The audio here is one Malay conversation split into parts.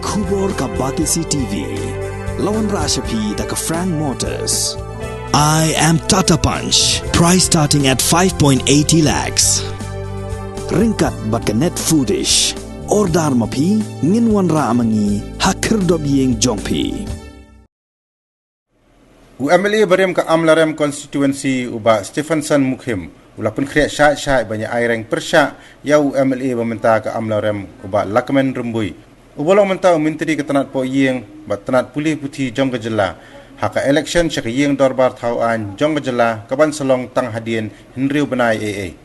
Kubor ka Batisi TV. Lawan Rashapi da ka Frank Motors. I am Tata Punch. Price starting at 5.80 lakhs. Ringkat bat ka net foodish. Ordar mapi nginwan ra amangi hakir dobyeng jongpi. UMLA beriam ke Amlarem constituency uba Stephenson Mukhim. Ulapun kriak syai banyak aireng persyak ya UMLA meminta ke Amlarem uba Lakmen Rumbui. Ubolong mentau menteri ketenat po yeng bat tenat pulih putih jong gejela. Haka election syak yeng dorbar tauan jong gejela kaban selong tang hadien Henry Benai AA.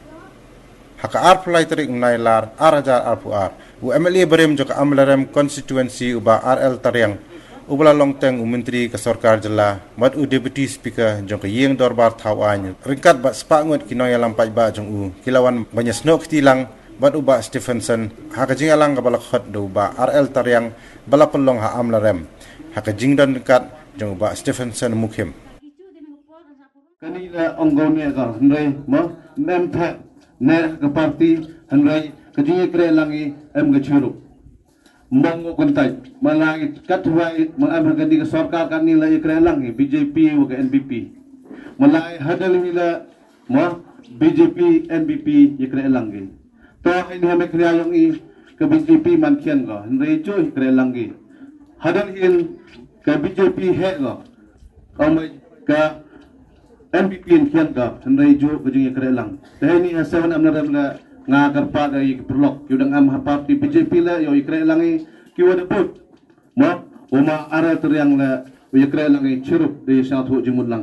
Haka ar pulai terik menailar arajar arpuar. UMLA beriam jo ke Amlarem constituency uba RL Tariang. Ubala longteng menteri ke Sorkar jela mat deputy speaker jong ke yeng dorbar tauan ringkat bat sepangut kinoya lampai ba jong kilawan banyak snok tilang bat uba Stephenson haka jing alang kabala khot do uba RL Tariang bala pelong ha Amlarem haka jing don ringkat jong uba Stephenson Mukhim kanila onggone ka hendrai mo mempa ne ke parti hendrai kejing kre langi em gechuru Mongo kontai malangi katwai mengambil di Sorkar kanila ikre langi BJP wa NBP malai hadal hila mo BJP NBP ikre langi to ini hame kriya yang i ke BJP mankian ko hendai jo ikre langi hadal hil ke BJP he ko kamai ke NBP kian ko hendai jo kejing ikre lang tehni hasawan amnaram la ngagar pa dari perlok yudang am parti BJP la yo ikre langi kiwa debut mo uma ara teriang la ikre langi cirup di satu jimut lang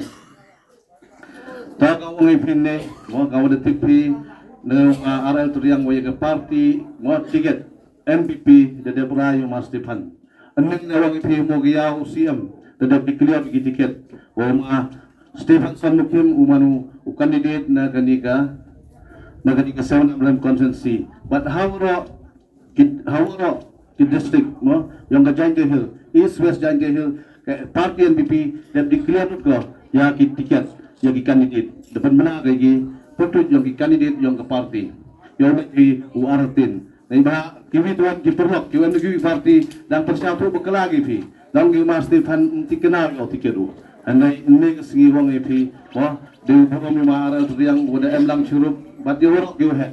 ta ka ungi pinne mo ka wada tipi ne ara teriang wo ke parti mo tiket MPP de Brayo Mas Stefan anin na wangi pi mo giya UCM de declare gi tiket wo ma Stefan Samukim umanu candidate na kanika seven Amlarem constituency but how di district mo yang ke Jangge Hill East West Jangge Hill ke parti NBP that declare ko ya ki tiket ya ki candidate depan mana lagi potut yang ki candidate yang ke parti yang lagi uaratin nei ba kiwi tuan ki perlok kiwan ki parti dan persatu bekelagi pi dan ki Mas Stefan tikenal yo tikedu anai ne ke singi wong epi mo de borom ma ara yang udah emlang surup bat yo rok yo he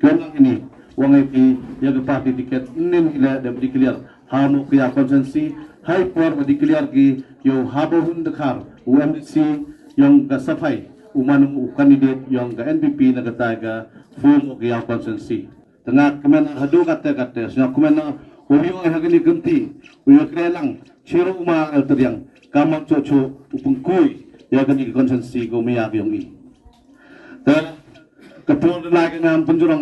kena ini wong epi ya ke parti tiket nin ila da declare hamu kiya consensi hai por declare ki yo habo hun dekhar UMC yang ka safai umanu candidate yang ka NPP na kataga full kiya consensi tengah kemen hadu kata sia kemen uyo hagini genti uyo krelang ciro uma alteriang kamang coco upengkui ya kani konsensi ko miyak yung i dan kapul lagi ngam penjurang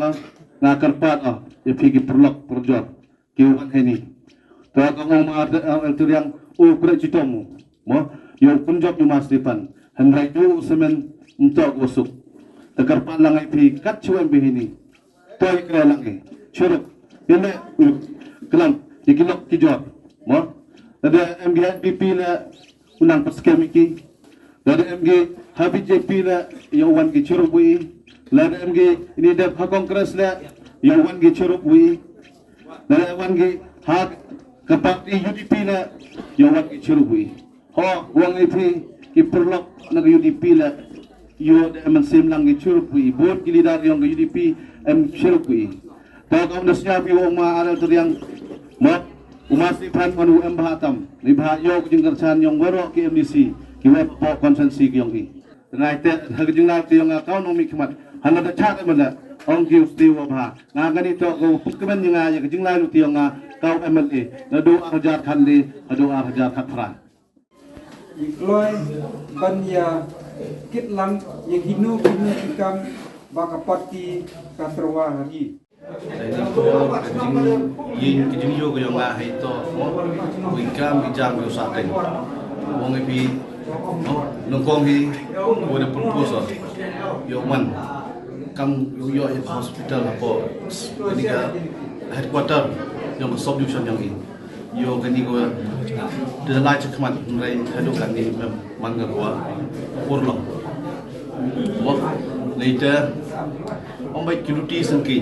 ngakarpat ipigi perlok perjor kiwan heni ta ko uma alteriang ukre citomu mo yo punjab yu Mas Stefan hendrai du semen untuk usuk takarpat lang ipi kat chuan behini toy kre lang churuk yene kelam dikilok kijor mo ada MGNPP la unang paskemiki ada MG HBJP la yawan ki churubui la MG ini dap ha kongres la yawan ki churubui la yawan ki ha ke parti UDP la yawan ki churubui ho wang ipi ki perlok na UDP la yo de mensim lang ki churubui board ki leader yang UDP em churubui ta kaum dasnya pi wong ma aral teriang mo umasi pan manu embahatam ni bahayo kujing kersan yang gorok ki MDC ki web po konsensi ki yong i tengah te haging la ti yang ekonomi khmat hana da chat mala ong ki usti wa ba nga gani to ko pukmen nga ya kujing la lu ti yang kau MLA na do arjar khanli ado arjar khatra Ikloy banya kitlang yang hinu punya ikam bakapati kasrawa lagi kejing yo yang lah itu wingkam bijak yo saten wong epi nongkong hi boleh proposal yo man kam yo hospital apa ketika headquarter yang solution yang ini yo kini ko de la chakman ngai hadukan ni mangga ko urlong wo later on by security sangki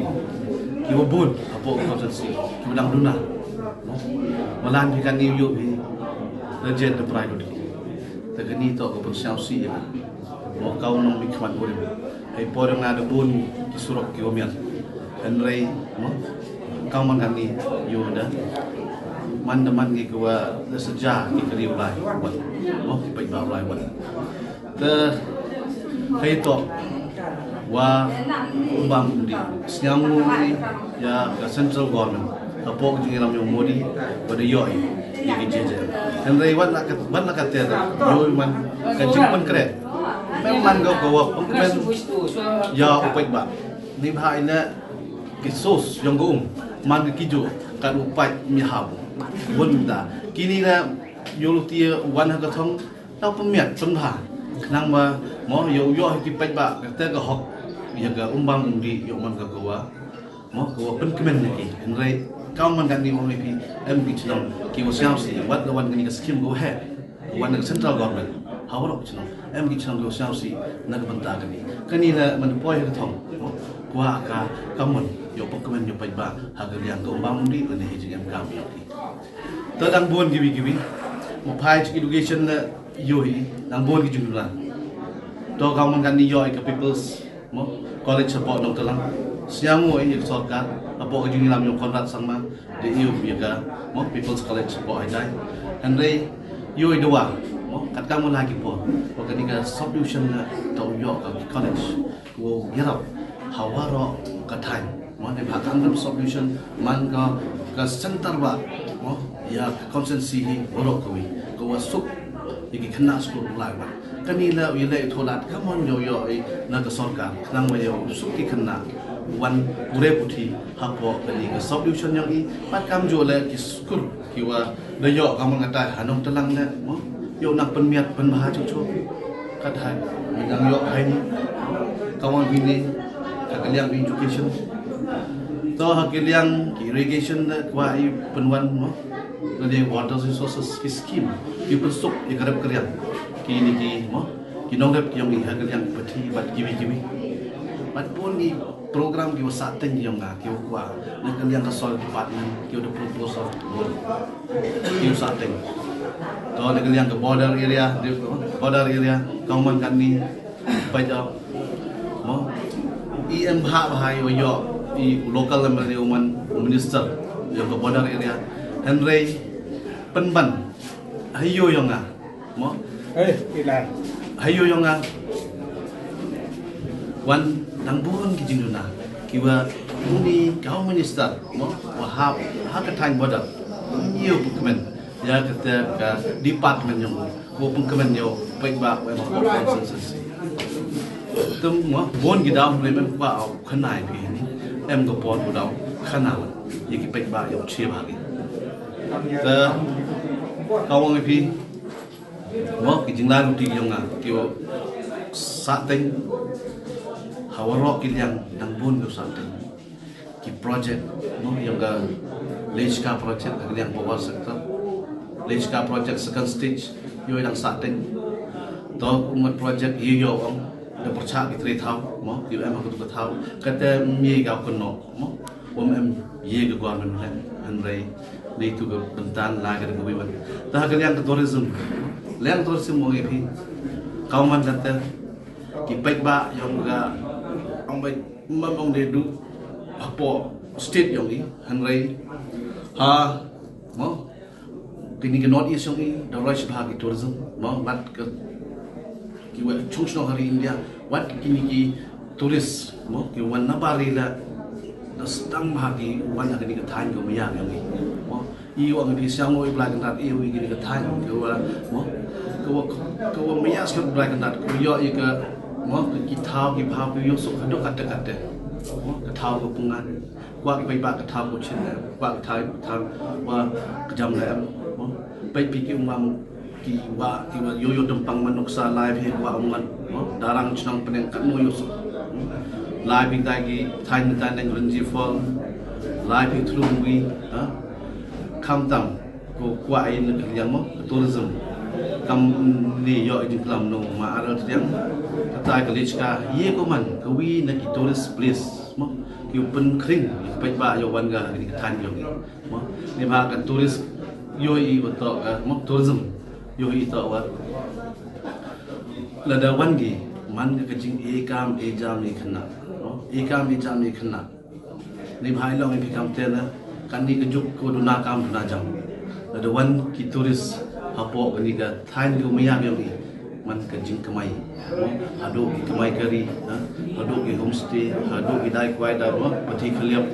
kiwabun apo konsensi kiwang duna malan kan ni yo bi legend the prideแต่ก็นี่ต่อกับเชลซีหมอเกาน้องมิกมันบริบไอ้พอเรื่องงานบุญที่สุรกิวเมียนเห็นไรหมอเกามันกันนี่อยู่นะมันดมันกี่ว่าsejak kita riulah buatหมอไปบ่าวไรวันแต่ให้ต่อว่าบางดีสยามมูนี่ยากับ central government ถ้าพวกจริงๆเราอยู่มูนี่ก็ได้ย่อยyang jeje. Dan dari wan nak kata yo man kancing pun keren. Memang kau pengpen ya upai ba. Ni bahai na kisos yang go man kijo kan upai mi hab. Bunda. Kini na yo lutia wan ha ka thong tau pemiat pun bha. Nang ma mo yo ki pai ba kata ka hok ya ka umbang undi yo man ka gowa. Mo gowa pen kemen ni. Ndai kau man kan ni mo pi MB chilong ki mo siam si wat the one ni ka scheme go ahead one the central government how ro chilong MB chilong go siam si na ka banta kan ni na man poi ha thong kwa ka kamun yo pokmen yo pai ba ha ga yang ko bang di ne he jing am ka mi ta dang bon gibi mo phai education na yo hi dang bon ki jung la to kau man kan ni yo ka people's mo college support dong telang siang mo ini sorkan apa ujung lam yang kontrak sama di EU juga mo people's college support aja Henry yo dua mo kat kamu lagi po pokoknya ka solution na to yo ka college wo yarap hawaro ka time mo ne bahkan solution man ka center ba mo ya consensus hi orok ko wasuk iki kena school lai ba kanila wile tholat kamon yo na ka sorkan nang wa yo suki kena wan pure puthi hapo kali ka solution yang i pat kam jo le ki school ki wa le yo kam ngata hanong telang le mo yo nak penmiat pen baha chu chu kat hai yang yo hai ni kawan bini ka kaliang education to ha kaliang irrigation kwa i penwan mo le water resources ki scheme ki pensuk i garap kaliang ki ni ki mo ki nongrep ki yang i ha kaliang pati bat gibi bat pun ni program ki wasateng yang nga ki kwa nak kaliang ka soil department ki the proposal ki wasateng to nak kaliang ke border area kauman kan ni baca mo em ha bahai yo i local government minister yang ke border area Henry penban hayo yang nga mo hayo yang nga wan dang buron ki jinguna kiwa ni kau minister mo wahab ka tang boda yo pukmen ya kata ka department yang ko pukmen yo pai ba wa ma consensus tum mo bon ki daw le men kwa au khanai bi ni em ko pon bu daw khana ye ki pai ba yo che ba ki ta kau ngi pi mo ki jingla lu ti yo nga kiwa sa teng hawarok yang dang bun go sate ki project no yang ga lejka project yang power sector lejka project second stage yo yang sate to umat project yo om da percha ki 3,000 mo ki em ko thau kata mi ga ko no mo em ye ga government plan andai ni tu ga bentan la ga go biban ta ga yang tourism mo ngi kau man kata ki pek ba yang ga ông bay mong để đủ apa state yang ni Henry ha mo kini ke north east yang ni the right bahagi tourism mo bat ke kiwa chungchno hari India wat kini ki tourist mo ki wan nabari la the stang bahagi wan kini ke thain ko mayang yang ni mo i wang di siang oi black and that i wi kini ke thain mo ko mayas ke black and that ko yo i ke mo ki thau ki phau ki yo sok do kat mo ka thau ko pungan kwa ki bai ba ka thau ko chin na kwa ka thau wa ka jam la mo bai pi ki umam ki wa yo dempang manuk sa live he wa umman mo darang chnang peneng kat mo yo sok live dai ki thain tan nang renji fall live through wi ha kham tam ko kwa ai nak yang mo tourism kam ni yo in klam no ma aral tiang kata college ka ye ko man ko wi na ki tourist place mo kiu pen kring pai ba yo wan ga ni tan yo mo ni ba kan turis yo I beto mo tourism yo I to wa la da wan gi man ga jing e kam e jam ni khna no e kam e jam ni khna ni bhai long ni kam te na kan ni juk ko duna kam duna jam la da wan ki turis hapo ni ga tan yo mi ya yo ni man ka jing kamai hado ki kamai kari hado ki homestay hado ki dai kwai da ro pati khaliap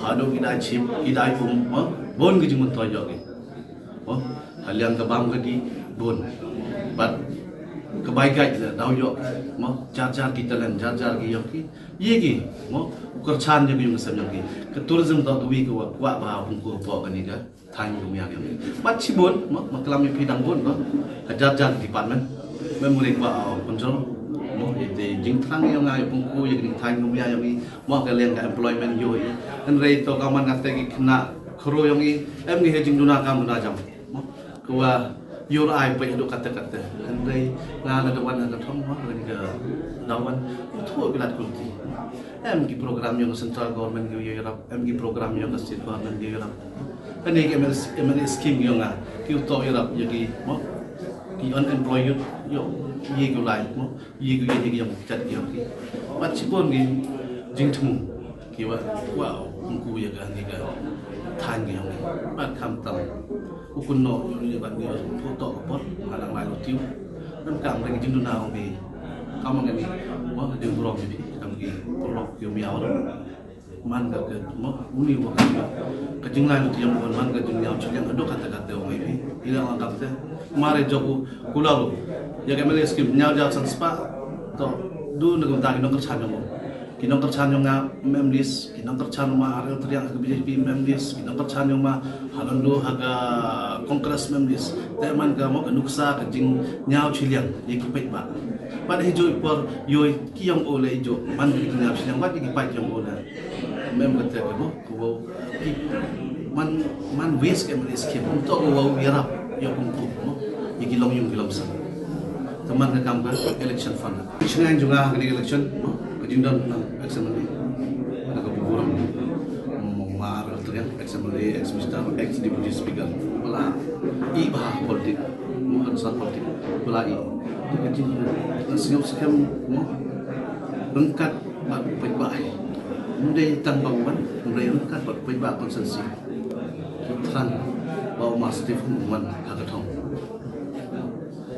hado ki dai chip ki dai bon ki jing mun to yo ki haliang ka bam ka di bon bat kebaikan dau yo jar kita lan jar ki yo ki ye ki kerchan je yung sem ki ke tourism to wi ko wa ba pung ko po kan ni ga than yu ya ki bat chi bon maklam pi dang bon jar department memori ba control ite jing thang yo nga pung ko ye ki than yu ya yo ki ka leng ka employment yo an rei to ka man ka te ki khna khro yo ki em ni he jing duna kam duna jam ko wa yo ai pe do kata an rei na la wan na thong ma ni ga dawan thu bi lat kulti em ki program yang central government ki yo em ki program yang state government ki yo ani ki emer scheme yo nga ki to yo ki mo ki unemployed yo ye ko lai mo ye ko ye ki yang chat yo ki bat chi bon ki jing thum ki wa wow ku ye ga ni ga than ki yo bat kam tam ukun no yo ban ni to pot halang lai lo tiu nan kam ring jing du na ong bi kam ngan ni mo de bro bi kam ki pro yo mi aw man ga ke mo uni wa ka jing lai lo tiu man ga jing yaw chang ado kata ong bi ila ang kam te mare joku kularo ya ke mele skim nyaw ja san spa to du na ko ta ki nong ka chan yo kinong kerchan yung nga memlis kinong kerchan ma arel triang ke BJP memlis kinong kerchan yung ma halondo haga kongres memlis teman ka mo kanuksa ka jing nyaw chiliang ye kipait ba pada hijo por yoy kiyong ole hijo man ki nyaw chiliang ba ki pait yung ole mem ka te mo ko man wes ke memlis ke to ko wirap yo pungku mo ye kilong yung kilomsa teman ka kam ka election fund chingan juga ngani election mo kajindan assembly ada kebuburan mar terlihat assembly ex minister ex deputy speaker bela I bah politik mohon sat politik bela I kajin siap siap mo rengkat bak paibai mundai tan bangwan mundai rengkat bak paibai konsensi tran bau mas Steve man kagatong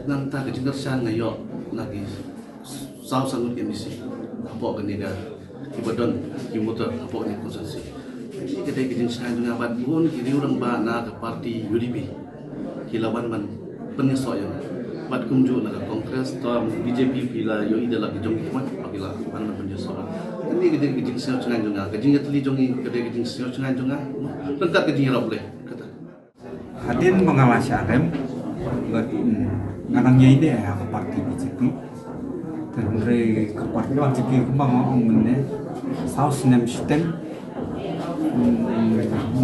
nang ta kajin kersan ngayo lagi saw sanut emisi apa kan dia ibadonimotor apa ni konsensi ini kedai kejeng sangat dengan abad pun kini orang bana ke parti UDP kilawan man penyesuaian bad kumju nak kongres atau BJP bila yo ida lagi jong hikmat bila man penyesuaian ini kedai kejeng sangat dengan kejeng teli jongi kedai kejeng sangat dengan lengkap kejeng rap boleh kata Hadin mengawasi Arem buat nganangnya ini ya ke parti BJP dari ke parti BJP kembang orang mana South Nam Sistem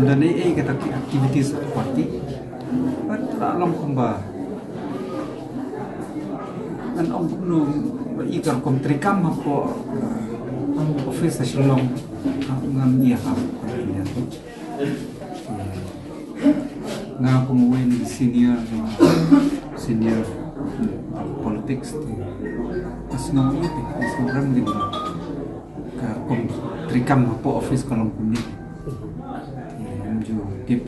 dan ini kita aktivitas parti dalam kembang dan orang penuh ikar komtrikam apa office Shillong ngam iya nga pumuin senior politics as nga iti as nga din ka kom trikam po office ko lang kundi medyo tip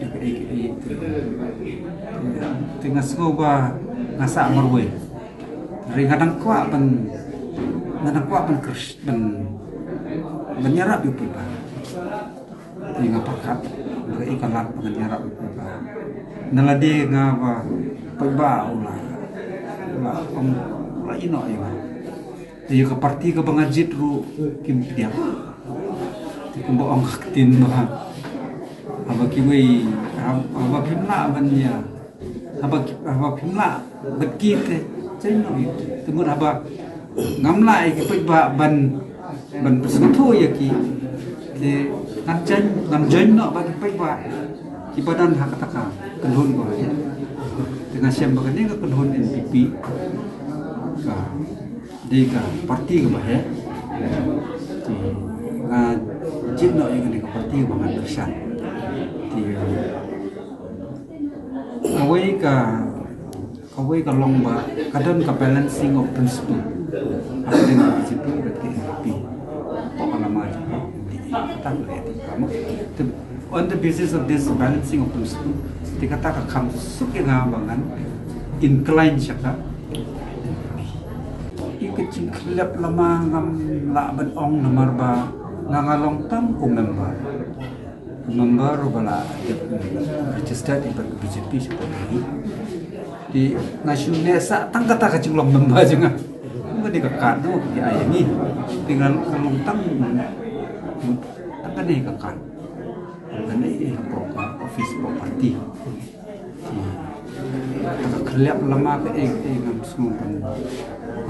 tingas ngo ba ngasa marwe ri kadang kwa ban kers ban menyerap yu pa tinga pakat ga ikalat menyerap yu pa naladi nga ba pagba ulah ino ya dia ke parti ke bangajit ru kim dia kumbo ang kaktin ba aba kiwi aba pimla banya aba pimla bekite ceno itu temur aba ngamla ki pagba ban pesutu ya ki de ngamjan no bagi pagba ki badan hak taka kenhun ko ya dengan siapa kan dia kenhun NPP ka dia ka parti ke bah ya jit no yang ke parti bangan persan thì kawai ka long ba kadon ka balancing of principle apa dengan BJP berarti NPP lama tak boleh kamu on the basis of this balancing of principle dikata ka kam suk yang bangan incline syaka ikut klub lama ngam la ban ong nomor ba ngangalong tam ko member bala registered di BJP seperti di nasional sa tangkata ka jumlah member juga nggak dikakan no ya ini tinggal kalong tang tangkan ni kakan kan ini program office party kelihap lama ke ngam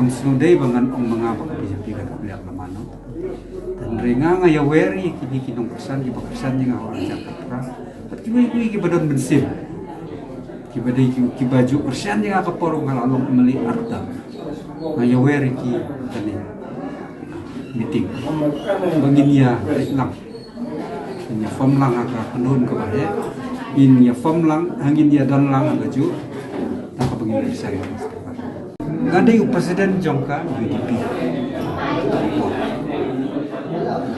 semua day bangan ong mengapa BJP ka kelihap lama no dan renga ngaya weri kini kinong persan di persan yang awal Jakarta tapi kui badon bensin ki baju persan yang ka porong kalalong meli arda ngaya weri ki tani meeting banginya lang nya form lang ka penun ka bahe in ya form lang hangin dia dan lang baju tak ka banginya saya ngade presiden jongka UDP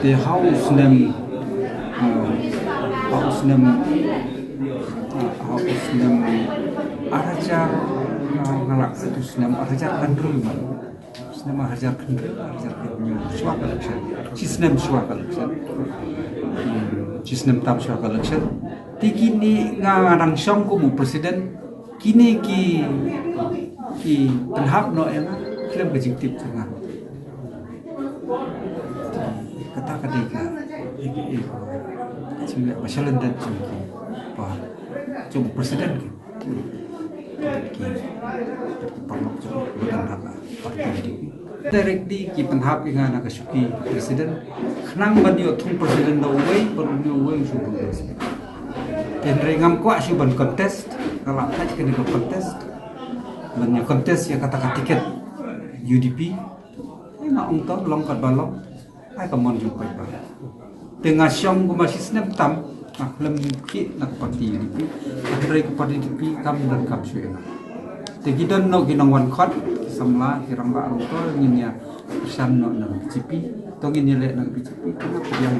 the house name arajar ngalak itu senam arajar kandrul senam arajar kandrul suaka election sistem suaka election sistem tam suaka election tikini ngarang song ko presiden kini ki penhap no yang klaim kejingtip tengah kata ketika sehingga masalah dan coba presiden parlok coba berdandak parti directly ki penhap yang anak suki presiden kenang bandio tung presiden da way perlu way sudah presiden dan rengam kuat suban contest kalau tak kena contest banyak kontes yang kata tiket UDP ini untuk longkat balong ai kamon jumpai ba tengah syong ko masisnem tam aklem ki nak parti UDP akhirnya ke parti UDP kam dan kam suena tegidon no ginong khot samla hirang ba ro nginya persan no na BJP to nginya le na BJP kana pediang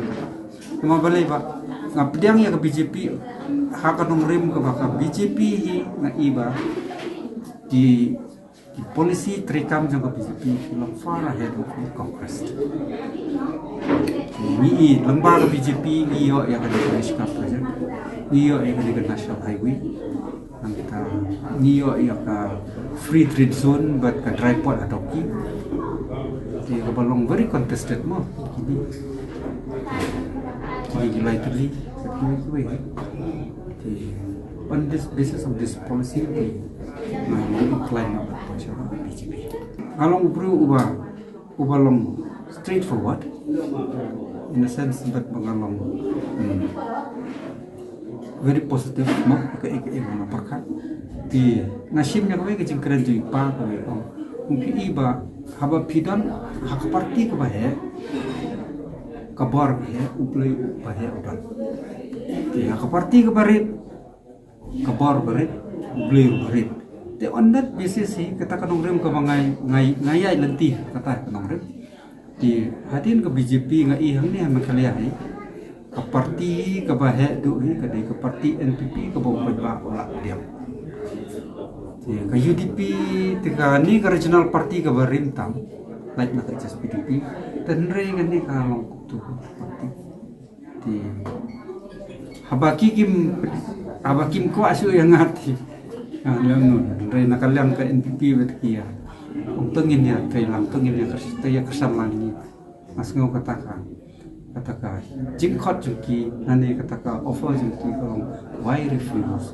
cuma balai ba ngapediang ya ke BJP hakanong rim ke baka BJP na iba di polisi terikam juga BJP film far ahead of the Congress. Ini lembaga BJP iyo yang ada di national president, iyo yang ada di national highway, kita iyo yang ke free trade zone buat ke dry port adoki. Jadi kebalong very contested mo. Jadi gilai tadi, on this basis of this policy, incline BJP. Kalau ubah long straightforward, in a sense that mengalong very positive, mau ke mana pakai di nasimnya kau ke jengkeran jadi pa kau mungkin iba haba pidan hak parti ke bahe kabar bahe uplay bahe udan di hak parti ke barit kabar barit uplay barit. Te on that basis sih kata kanong rem ke ngayai lentih kata kanong rem di hadin ke BJP ngai hang ni makalai ke parti ke bahe du ke ke parti NPP ke bawa ba olah diam ke UDP tika ni ke regional party ke barintang like nak ke PDP dan re ngani kalong tu parti di habakim ko asu yang ngati nun re nakalang ke NPP betkia untungin ya kailang tungin ya kesamlan ni mas ngau katakan jingkot juki nani katakan offer juki kalau why refuse